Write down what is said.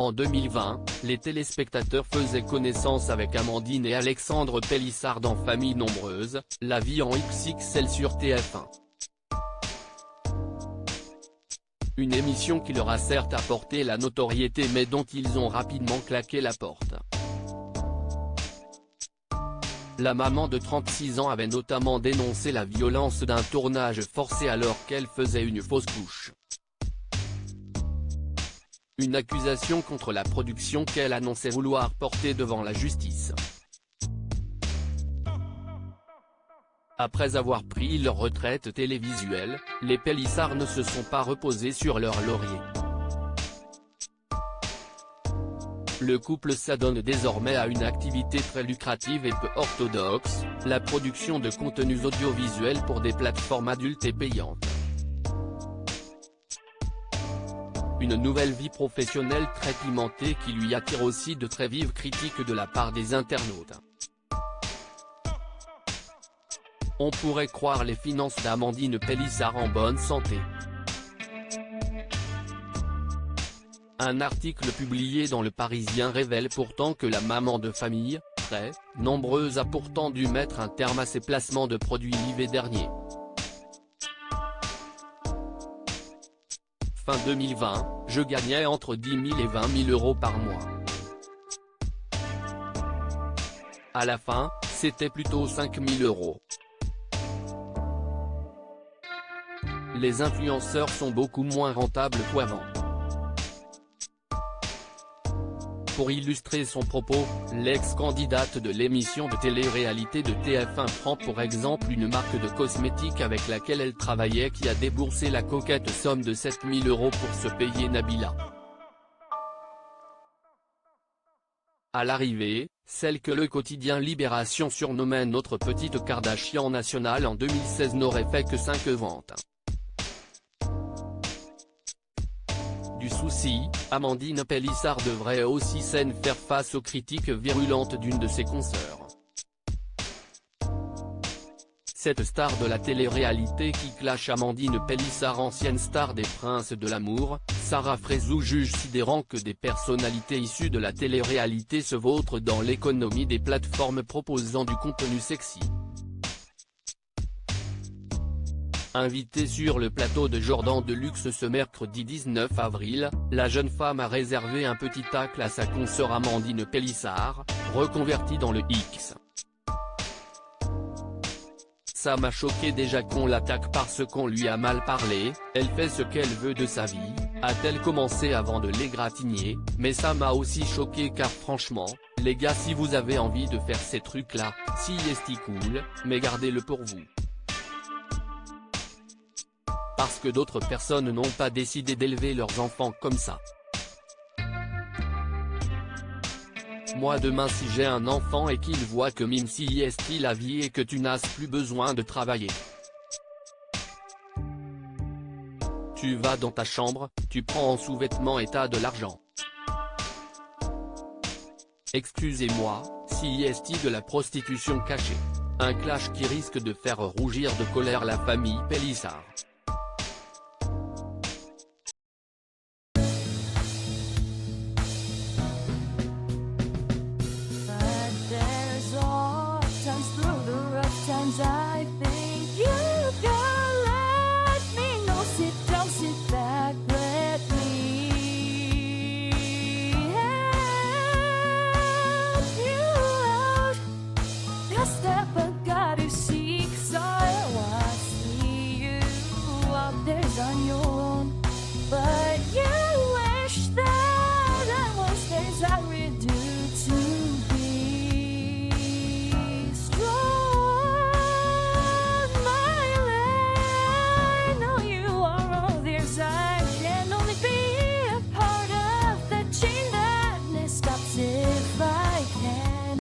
En 2020, les téléspectateurs faisaient connaissance avec Amandine et Alexandre Pélissard dans Famille nombreuse, la vie en XXL sur TF1. Une émission qui leur a certes apporté la notoriété mais dont ils ont rapidement claqué la porte. La maman de 36 ans avait notamment dénoncé la violence d'un tournage forcé alors qu'elle faisait une fausse couche. Une accusation contre la production qu'elle annonçait vouloir porter devant la justice. Après avoir pris leur retraite télévisuelle, les Pélissard ne se sont pas reposés sur leur laurier. Le couple s'adonne désormais à une activité très lucrative et peu orthodoxe, la production de contenus audiovisuels pour des plateformes adultes et payantes. Une nouvelle vie professionnelle très pimentée qui lui attire aussi de très vives critiques de la part des internautes. On pourrait croire les finances d'Amandine Pélissard en bonne santé. Un article publié dans Le Parisien révèle pourtant que la maman de famille, très nombreuse, a pourtant dû mettre un terme à ses placements de produits l'hiver dernier. Fin 2020, je gagnais entre 10 000 et 20 000 euros par mois. À la fin, c'était plutôt 5 000 euros. Les influenceurs sont beaucoup moins rentables qu'avant. Pour illustrer son propos, l'ex-candidate de l'émission de télé-réalité de TF1 prend pour exemple une marque de cosmétiques avec laquelle elle travaillait qui a déboursé la coquette somme de 7 000 euros pour se payer Nabila. À l'arrivée, celle que le quotidien Libération surnommait notre petite Kardashian nationale en 2016 n'aurait fait que 5 ventes. Du souci, Amandine Pélissard devrait aussi faire face aux critiques virulentes d'une de ses consoeurs. Cette star de la télé-réalité qui clash Amandine Pélissard, ancienne star des Princes de l'amour, Sarah Frézou, juge sidérant que des personnalités issues de la télé-réalité se vautrent dans l'économie des plateformes proposant du contenu sexy. Invitée sur le plateau de Jordan de Luxe ce mercredi 19 avril, la jeune femme a réservé un petit tacle à sa consoeur Amandine Pélissard, reconvertie dans le X. Ça m'a choqué déjà qu'on l'attaque parce qu'on lui a mal parlé, elle fait ce qu'elle veut de sa vie, a-t-elle commencé avant de l'égratigner, mais ça m'a aussi choqué car franchement, les gars, si vous avez envie de faire ces trucs là, si est cool, mais gardez-le pour vous. Parce que d'autres personnes n'ont pas décidé d'élever leurs enfants comme ça. Moi demain si j'ai un enfant et qu'il voit que mime si est la vie et que tu n'as plus besoin de travailler. Tu vas dans ta chambre, tu prends en sous-vêtements et t'as de l'argent. Excusez-moi, si est de la prostitution cachée. Un clash qui risque de faire rougir de colère la famille Pélissard. Times through the rough times I think